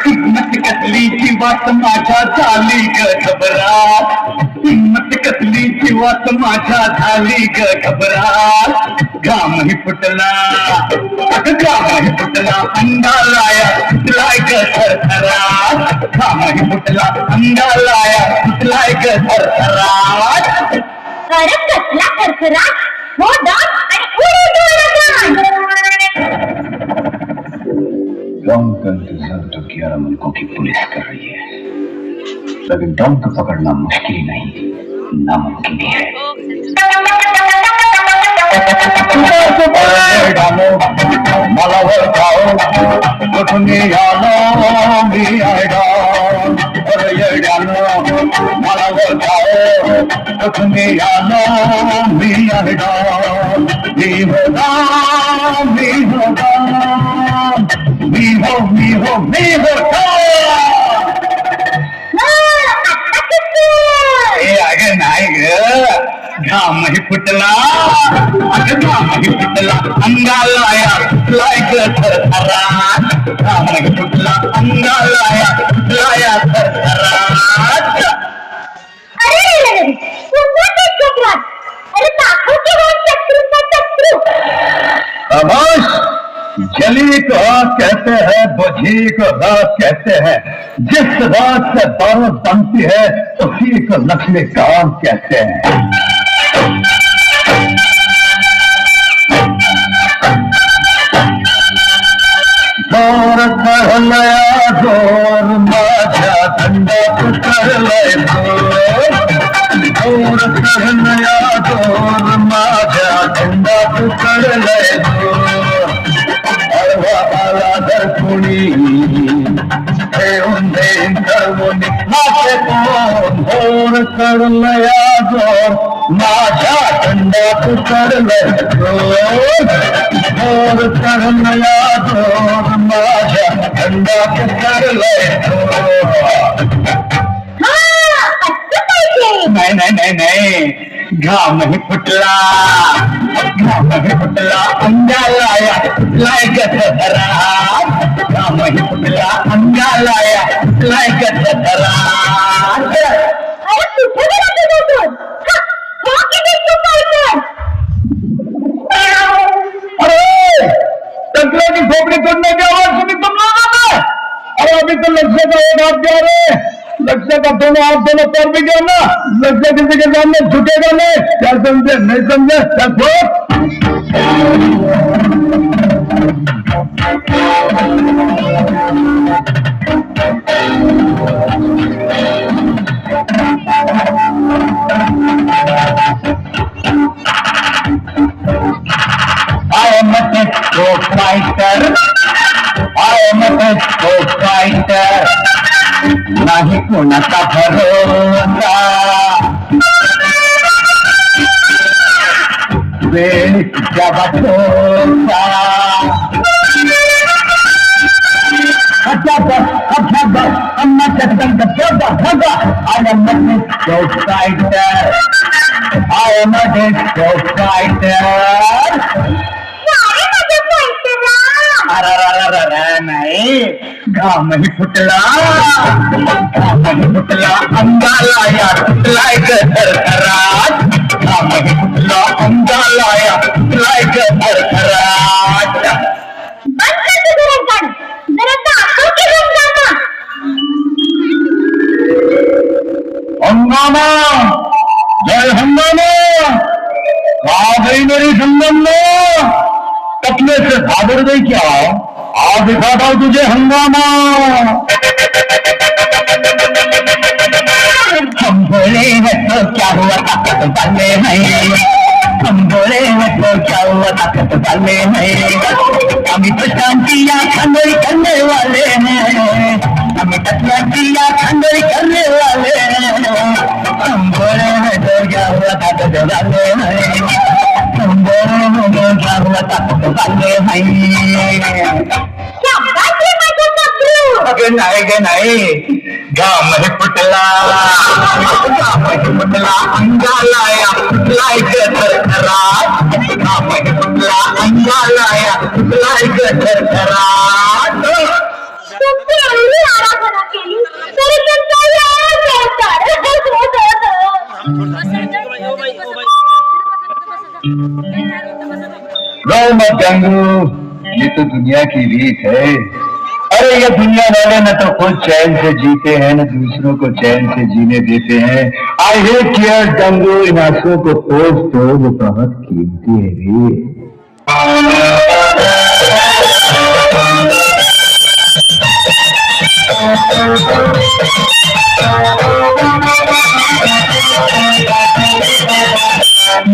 हिम्मत कसलीची वाट माझ्या झाली ग घबराट, हिम्मत कसलीची वाट माझ्या झाली ग घबराट. घामही फुटला, घामही फुटला, अंगालाया फुटलाय ग थरथराट. घामही फुटला, अंगालाया फुटलाय ग थरथराट. कसला थरथराट, हो दाट आणि उडी डॉन का इंतजार तो 11 मुल्कों की पुलिस कर रही है, लेकिन डॉन को पकड़ना मुश्किल नहीं, नामुमकिन ही है. मला वळखाओ कुठून आलो मी आयडॉन, मला वळखाओ कुठून आलो मी आयडॉन. मी होगा, मी होगा, मी होगा. अगं नाही ग, घामही फुटला, अगं घामही फुटला, अंगालाया फुटलाय ग थरथराट. घामही फुटला, अंगालाया फुटलाया थरथराट. खामोश. जली को आग कहते हैं, बुझी को रात कहते हैं. जिस रात से बारूद बनती है उसी को लक्ष्मीकांत कहते हैं. जोर कर लया जोर माझ्या थंडात कर लय जोर. जोर कर लया जोर माझ्या थंडात कर लय जोर. अळवा आला दर कुणी ठेवून देईन ठरवून माझे कोण. जोर कर लया जोर माझ्या थंडात कर लय जोर. जोर कर लया जोर माझ्या थंडात कर लय जोर. नाही नाही नाही नाही, घामही फुटला, घामही फुटला, अंगालाया फुटलाय ग थरथराट. घामही फुटला, अंगालाया फुटलाय ग थरथराट. अरे टकला की खोपड़ी तोड़ने की आवाज सुनी तुम लोगों ने? अरे अभी तो लक्ष्य का एक हाथ गया रे, लक्ष्य का दोनों हाथ दोनों पैर भी गया ना. लक्ष्य किसी के सामने झुकेगा नहीं. क्या समझे, नहीं समझे? क्या सोच. I am a disco fighter, I am a disco fighter. नाही कोणाचा भरोसा, वेळ जगा ठोसा. I am a disco fighter, I am a disco fighter. नाही, घामही फुटला, घामही फुटला, अंगालाया फुटलाय ग थरथराट. घामही फुटला, अंगालाया फुटलाय ग थरथराट. हंगामा, जय हंगामा. आ गई मेरी संगम, कपले से भाग गई क्या? आज दिखाता हूं तुझे हंगामा. हम बोले हैं तो क्या हुआ, ताकत वाले हैं. हम बोले हैं तो क्या हुआ, ताकत वाले हैं. हम तो शांतियां खंडोई करने वाले हैं, हम शांतियां खंडोई करने वाले हैं. हम बोले हैं तो क्या हुआ, ताकत वाले हैं. हम बोले हैं तो क्या हुआ, ताकत वाले हैं. अगं नाही ग नाही, घाम हे फुटला अंगाला फुटलाय थरथराट घाम हे फुटला अंगाला फुटलाय थरथराट तुमची एवढी आराधना केली तरी तुमचा रो मत गंगू, ये तो दुनिया की रीत है। अरे ये दुनिया वाले न तो खुद चैन से जीते हैं न दूसरों को चैन से जीने देते हैं। I hate tears Gangu, in आंसुओं को पोंछ दो, वो बहुत कीमती है रे।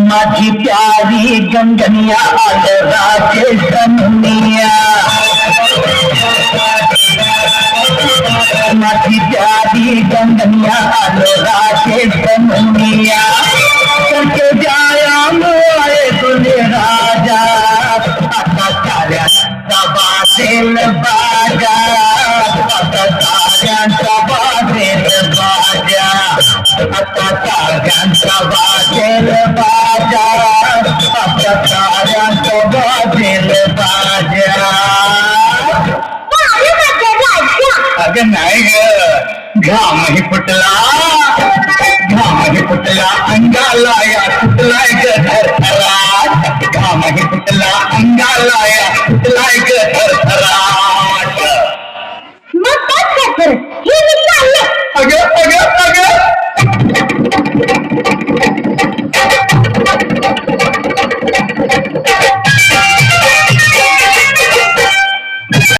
माझी प्यारी गंगनिया राजे सनिया, माझी प्यारी गंगनिया राजे सनिया, करके जाया मोए तुझे राजा, आता साऱ्या सबासेल बाजा, आता साऱ्यांचा बाजेल बाजा, आता साऱ्यांचा बाजेल बाजा, आता साऱ्यांचा बाजेल बाजा. अगं नाही ग, घामही फुटला अंगाला या फुटलाय ग थरथराट, घामही फुटला अंगाला या फुटलाय ग थरथराट. मग काय करत हे मी चाललं. अगं